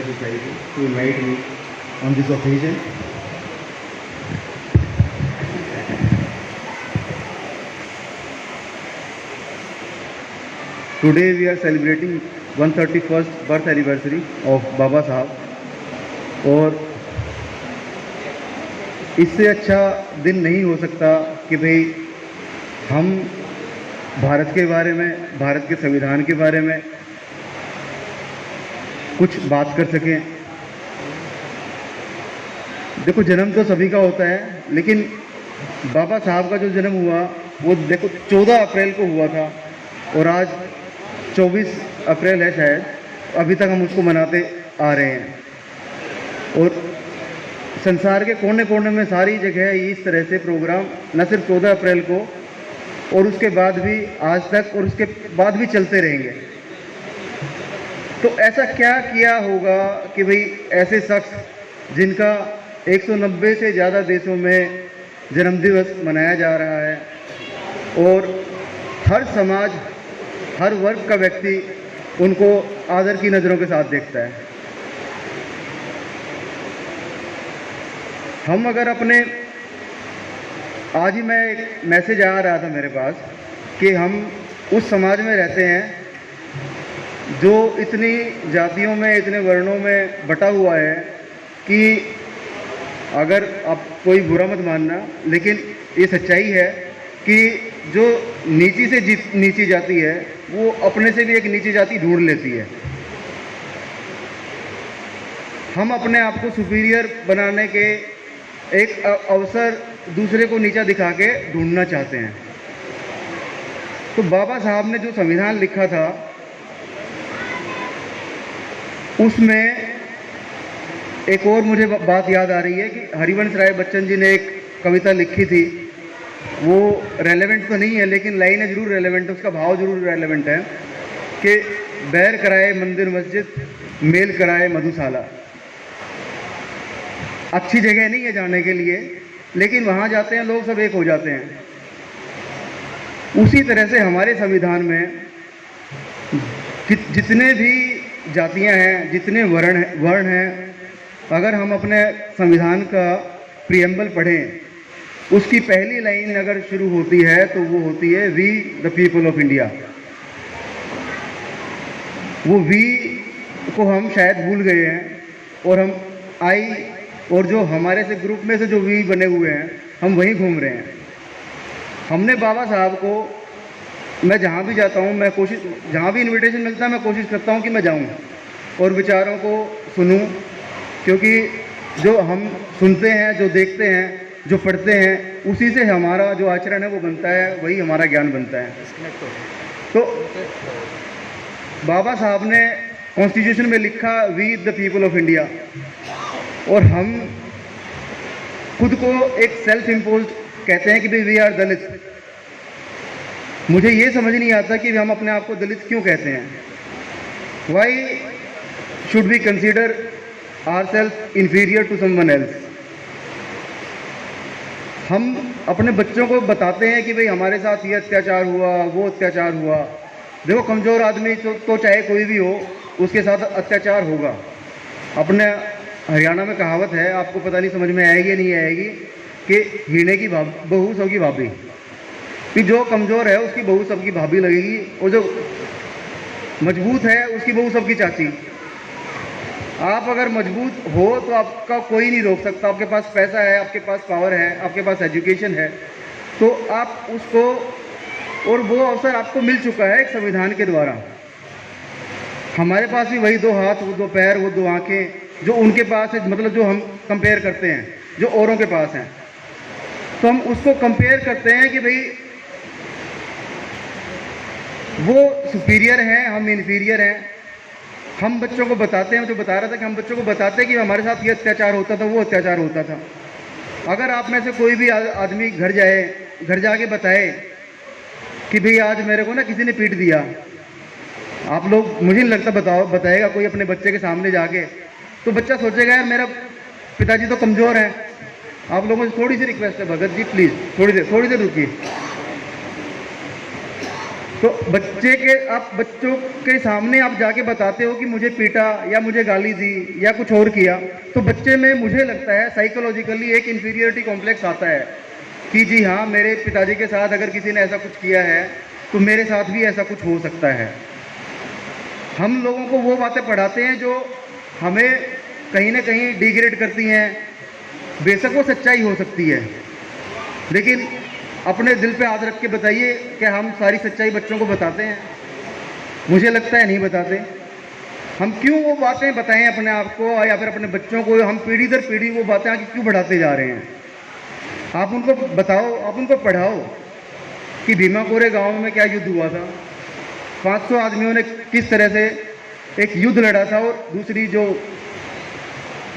Welfare Society to invite me on this occasion. Today we are celebrating 131st birth anniversary of बाबा साहब, और इससे अच्छा दिन नहीं हो सकता कि भाई हम भारत के बारे में, भारत के संविधान के बारे में कुछ बात कर सकें। देखो, जन्म तो सभी का होता है, लेकिन बाबा साहब का जो जन्म हुआ वो देखो 14 अप्रैल को हुआ था, और आज 24 अप्रैल है शायद। अभी तक हम उसको मनाते आ रहे हैं, और संसार के कोने कोने में सारी जगह इस तरह से प्रोग्राम न सिर्फ 14 अप्रैल को, और उसके बाद भी आज तक, और उसके बाद भी चलते रहेंगे। तो ऐसा क्या किया होगा कि भाई ऐसे शख्स जिनका 190 से ज़्यादा देशों में जन्मदिवस मनाया जा रहा है, और हर समाज, हर वर्ग का व्यक्ति उनको आदर की नज़रों के साथ देखता है। हम अगर अपने, आज ही मैं एक मैसेज आ रहा था मेरे पास कि हम उस समाज में रहते हैं जो इतनी जातियों में, इतने वर्णों में बटा हुआ है कि अगर आप कोई बुरा मत मानना, लेकिन ये सच्चाई है कि जो नीची से नीची जाति है वो अपने से भी एक नीची जाति ढूंढ लेती है। हम अपने आप को सुपीरियर बनाने के एक अवसर दूसरे को नीचा दिखा के ढूंढना चाहते हैं। तो बाबा साहब ने जो संविधान लिखा था उसमें एक और मुझे बात याद आ रही है कि हरिवंश राय बच्चन जी ने एक कविता लिखी थी। वो रेलेवेंट तो नहीं है, लेकिन लाइनें जरूर रेलेवेंट है, उसका भाव जरूर रेलेवेंट है कि बैर कराए मंदिर मस्जिद, मेल कराए मधुशाला। अच्छी जगह नहीं है जाने के लिए, लेकिन वहाँ जाते हैं लोग सब एक हो जाते हैं। उसी तरह से हमारे संविधान में जितने भी जातियाँ हैं, जितने वर्ण हैं, अगर हम अपने संविधान का प्रियम्बल पढ़ें, उसकी पहली लाइन अगर शुरू होती है तो वो होती है we the people of India. वो वी को हम शायद भूल गए हैं, और हम आई, और जो हमारे से ग्रुप में से जो वी बने हुए हैं हम वहीं घूम रहे हैं। हमने बाबा साहब को, मैं जहाँ भी जाता हूँ, मैं कोशिश, जहाँ भी इनविटेशन मिलता है मैं कोशिश करता हूँ कि मैं जाऊँ और विचारों को सुनूँ, क्योंकि जो हम सुनते हैं, जो देखते हैं, जो पढ़ते हैं, उसी से हमारा जो आचरण है वो बनता है, वही हमारा ज्ञान बनता है। तो बाबा साहब ने कॉन्स्टिट्यूशन में लिखा we the people of India, और हम खुद को एक सेल्फ इम्पोज्ड कहते हैं कि भाई वी आर दलित। मुझे ये समझ नहीं आता कि हम अपने आप को दलित क्यों कहते हैं। Why should we consider ourselves inferior to someone else? हम अपने बच्चों को बताते हैं कि भाई हमारे साथ ये अत्याचार हुआ, वो अत्याचार हुआ। देखो, कमज़ोर आदमी तो चाहे कोई भी हो, उसके साथ अत्याचार होगा। अपने हरियाणा में कहावत है, आपको पता नहीं समझ में आएगी नहीं आएगी, कि हीने की बहू सबकी भाभी। कि जो कमज़ोर है उसकी बहू सबकी भाभी लगेगी, और जो मजबूत है उसकी बहू सबकी चाची। आप अगर मजबूत हो तो आपका कोई नहीं रोक सकता। आपके पास पैसा है, आपके पास पावर है, आपके पास एजुकेशन है, तो आप उसको, और वो अवसर आपको मिल चुका है एक संविधान के द्वारा। हमारे पास भी वही 2 हाथ, वो 2 पैर, वो 2 आंखें जो उनके पास है, मतलब जो हम कंपेयर करते हैं, जो औरों के पास हैं, तो हम उसको कंपेयर करते हैं कि भाई वो सुपीरियर हैं, हम इन्फीरियर हैं। हम बच्चों को बताते हैं, जो बता रहा था कि हम बच्चों को बताते हैं कि हमारे साथ ये अत्याचार होता था, वो अत्याचार होता था। अगर आप में से कोई भी आदमी घर जाके बताए कि भाई आज मेरे को ना किसी ने पीट दिया, आप लोग, मुझे नहीं लगता बताएगा कोई अपने बच्चे के सामने जाके, तो बच्चा सोचेगा यार मेरा पिताजी तो कमज़ोर हैं। आप लोगों से थोड़ी सी रिक्वेस्ट है, भगत जी प्लीज़ थोड़ी देर रुकिए। तो बच्चों के सामने आप जाके बताते हो कि मुझे पीटा या मुझे गाली दी या कुछ और किया, तो बच्चे में मुझे लगता है साइकोलॉजिकली एक इन्फीरियरिटी कॉम्प्लेक्स आता है कि जी हाँ, मेरे पिताजी के साथ अगर किसी ने ऐसा कुछ किया है तो मेरे साथ भी ऐसा कुछ हो सकता है। हम लोगों को वो बातें पढ़ाते हैं जो हमें कहीं ना कहीं डिग्रेड करती हैं। बेशक वो सच्चाई हो सकती है, लेकिन अपने दिल पे हाथ रख के बताइए कि हम सारी सच्चाई बच्चों को बताते हैं? मुझे लगता है नहीं बताते। हम क्यों वो बातें बताएं अपने आप को या फिर अपने बच्चों को? हम पीढ़ी दर पीढ़ी वो बातें आगे क्यों बढ़ाते जा रहे हैं? आप उनको बताओ, आप उनको पढ़ाओ कि भीमा कोरे गांव में क्या युद्ध हुआ था, 500 आदमियों ने किस तरह से एक युद्ध लड़ा था, और दूसरी जो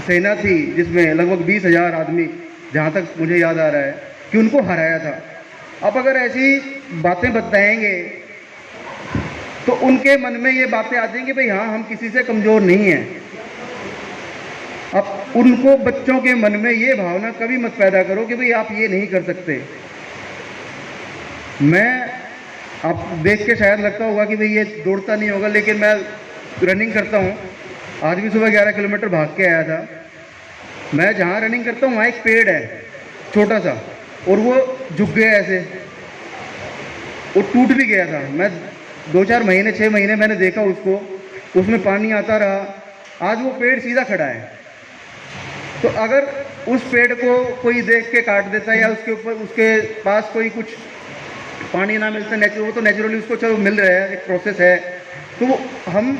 सेना थी जिसमें लगभग 20,000 आदमी, जहाँ तक मुझे याद आ रहा है, कि उनको हराया था। अब अगर ऐसी बातें बताएंगे तो उनके मन में ये बातें आ जाएंगी, भाई हाँ, हम किसी से कमज़ोर नहीं हैं। अब उनको, बच्चों के मन में ये भावना कभी मत पैदा करो कि भाई आप ये नहीं कर सकते। आप देख के शायद लगता होगा कि भाई ये दौड़ता नहीं होगा, लेकिन मैं रनिंग करता हूँ। आज भी सुबह 11 किलोमीटर भाग के आया था। मैं जहाँ रनिंग करता हूँ वहाँ एक पेड़ है छोटा सा, और वो झुक गया ऐसे, वो टूट भी गया था। मैं 2-4 महीने 6 महीने मैंने देखा उसको, उसमें पानी आता रहा। आज वो पेड़ सीधा खड़ा है। तो अगर उस पेड़ को कोई देख के काट देता है या उसके ऊपर, उसके पास कोई कुछ पानी ना मिलता नेचुरल, वो तो नेचुरली उसको चलो मिल रहा है, एक प्रोसेस है। तो हम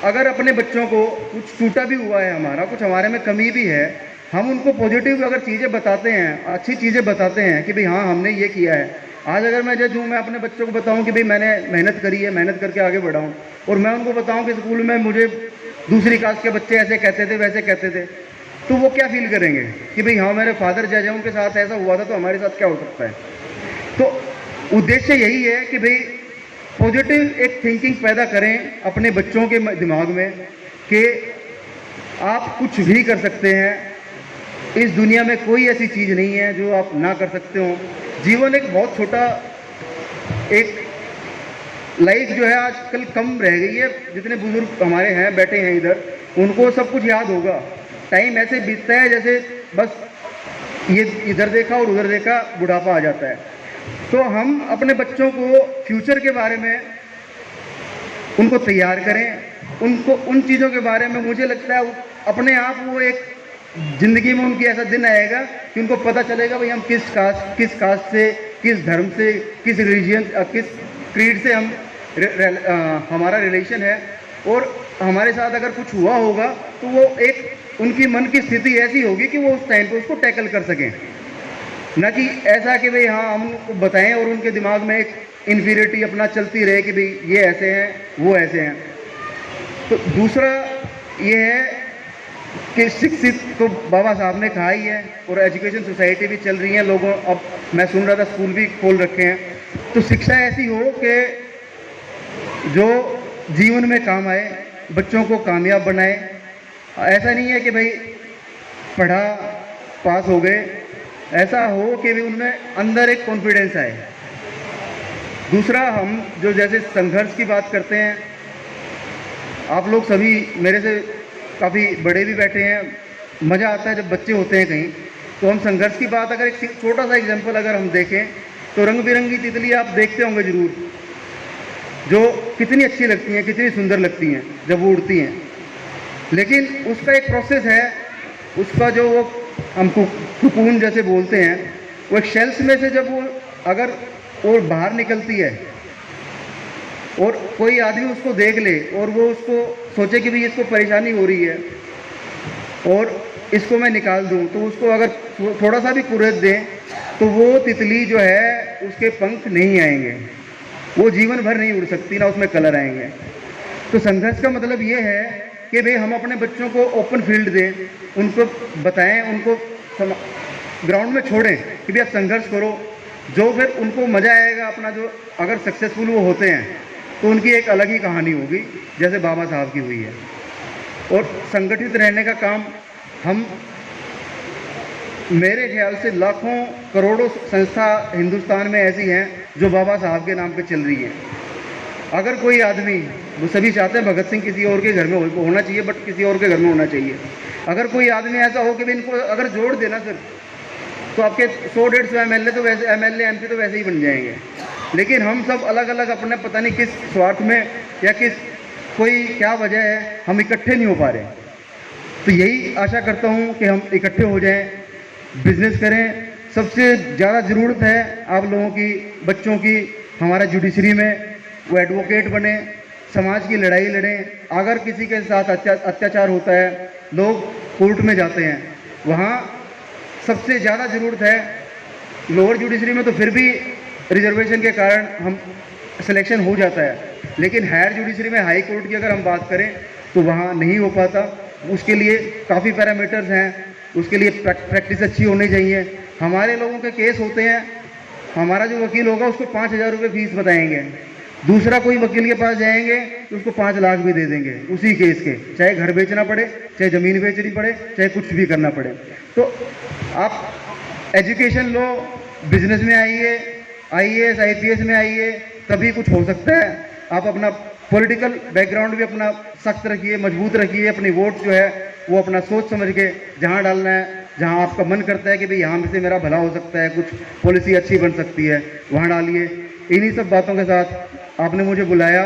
अगर अपने बच्चों को, कुछ टूटा भी हुआ है हमारा, कुछ हमारे में कमी भी है, हम उनको पॉजिटिव अगर चीज़ें बताते हैं, अच्छी चीज़ें बताते हैं कि भाई हाँ, हमने ये किया है। आज अगर मैं जज हूँ, मैं अपने बच्चों को बताऊँ कि भाई मैंने मेहनत करी है, मेहनत करके आगे बढ़ा हूँ, और मैं उनको बताऊँ कि स्कूल में मुझे दूसरी कास्ट के बच्चे ऐसे कहते थे, वैसे कहते थे, तो वो क्या फील करेंगे कि भाई हाँ, मेरे फादर जज हैं, उनके साथ ऐसा हुआ था, तो हमारे साथ क्या हो सकता है? तो उद्देश्य यही है कि भाई पॉजिटिव एक थिंकिंग पैदा करें अपने बच्चों के दिमाग में कि आप कुछ भी कर सकते हैं। इस दुनिया में कोई ऐसी चीज़ नहीं है जो आप ना कर सकते हो। जीवन एक बहुत छोटा, एक लाइफ जो है आजकल कम रह गई है। जितने बुजुर्ग हमारे हैं, बैठे हैं इधर, उनको सब कुछ याद होगा। टाइम ऐसे बीतता है जैसे बस ये इधर देखा और उधर देखा, बुढ़ापा आ जाता है। तो हम अपने बच्चों को फ्यूचर के बारे में उनको तैयार करें, उनको उन चीज़ों के बारे में, मुझे लगता है अपने आप वो एक ज़िंदगी में उनकी ऐसा दिन आएगा कि उनको पता चलेगा भाई हम किस कास्ट से, किस धर्म से, किस रिलीजन, किस क्रीड से हमारा रिलेशन है, और हमारे साथ अगर कुछ हुआ होगा तो वो एक उनकी मन की स्थिति ऐसी होगी कि वो उस टाइम पे उसको टैकल कर सकें। ना कि ऐसा कि भाई हाँ, हम उनको बताएं और उनके दिमाग में एक इन्फीरियरिटी अपना चलती रहे कि भाई ये ऐसे हैं, वो ऐसे हैं। तो दूसरा ये है कि शिक्षित तो बाबा साहब ने कहा ही है, और एजुकेशन सोसाइटी भी चल रही है लोगों, अब मैं सुन रहा था स्कूल भी खोल रखे हैं। तो शिक्षा ऐसी हो कि जो जीवन में काम आए, बच्चों को कामयाब बनाए। ऐसा नहीं है कि भाई पढ़ा, पास हो गए, ऐसा हो कि भी उनमें अंदर एक कॉन्फिडेंस आए। दूसरा, हम जो जैसे संघर्ष की बात करते हैं, आप लोग सभी मेरे से काफ़ी बड़े भी बैठे हैं, मज़ा आता है जब बच्चे होते हैं कहीं, तो हम संघर्ष की बात, अगर एक छोटा सा एग्जांपल अगर हम देखें तो रंग बिरंगी तितली आप देखते होंगे ज़रूर, जो कितनी अच्छी लगती हैं, कितनी सुंदर लगती हैं जब वो उड़ती हैं। लेकिन उसका एक प्रोसेस है, उसका जो वो हम कुकून जैसे बोलते हैं, वो एक शेल्स में से जब वो अगर वो बाहर निकलती है और कोई आदमी उसको देख ले और वो उसको सोचे कि भाई इसको परेशानी हो रही है और इसको मैं निकाल दूं, तो उसको अगर थोड़ा सा भी कुरेद दें तो वो तितली जो है उसके पंख नहीं आएंगे, वो जीवन भर नहीं उड़ सकती, ना उसमें कलर आएंगे। तो संघर्ष का मतलब ये है कि भाई हम अपने बच्चों को ओपन फील्ड दें, उनको बताएं, उनको ग्राउंड में छोड़ें कि भाई आप संघर्ष करो, जो फिर उनको मज़ा आएगा अपना, जो अगर सक्सेसफुल वो होते हैं तो उनकी एक अलग ही कहानी होगी, जैसे बाबा साहब की हुई है। और संगठित रहने का काम हम, मेरे ख्याल से लाखों करोड़ों संस्था हिंदुस्तान में ऐसी हैं जो बाबा साहब के नाम पे चल रही हैं। अगर कोई आदमी, वो सभी चाहते हैं भगत सिंह किसी और के घर में होना चाहिए, बट किसी और के घर में होना चाहिए। अगर कोई आदमी ऐसा हो कि भी इनको अगर जोड़ देना सिर्फ, तो आपके 100-150 एमएलए तो वैसे, एमएलए एमपी तो वैसे ही बन जाएंगे। लेकिन हम सब अलग अलग अपने पता नहीं किस स्वार्थ में या किस कोई क्या वजह है हम इकट्ठे नहीं हो पा रहे। तो यही आशा करता हूँ कि हम इकट्ठे हो जाएं, बिजनेस करें। सबसे ज़्यादा ज़रूरत है आप लोगों की, बच्चों की, हमारा जुडिशरी में वो एडवोकेट बने, समाज की लड़ाई लड़ें। अगर किसी के साथ अत्याचार होता है, लोग कोर्ट में जाते हैं, वहाँ सबसे ज़्यादा ज़रूरत है। लोअर जुडिशरी में तो फिर भी रिजर्वेशन के कारण हम सिलेक्शन हो जाता है, लेकिन हायर जुडिशरी में, हाई कोर्ट की अगर हम बात करें तो वहाँ नहीं हो पाता। उसके लिए काफ़ी पैरामीटर्स हैं, उसके लिए प्रैक्टिस अच्छी होनी चाहिए। हमारे लोगों के केस होते हैं, हमारा जो वकील होगा उसको 5,000 रुपये फीस बताएंगे, दूसरा कोई वकील के पास जाएंगे तो उसको 5 लाख भी दे देंगे उसी केस के, चाहे घर बेचना पड़े, चाहे ज़मीन बेचनी पड़े, चाहे कुछ भी करना पड़े। तो आप एजुकेशन लो, बिजनेस में आइए, IAS IPS में आइए, तभी कुछ हो सकता है। आप अपना पॉलिटिकल बैकग्राउंड भी अपना सख्त रखिए, मजबूत रखिए। अपनी वोट जो है वो अपना सोच समझ के जहाँ डालना है, जहाँ आपका मन करता है कि भाई यहाँ से मेरा भला हो सकता है, कुछ पॉलिसी अच्छी बन सकती है, वहाँ डालिए। इन्हीं सब बातों के साथ आपने मुझे बुलाया,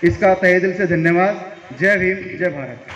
इसका तहे दिल से धन्यवाद। जय भीम, जय भारत।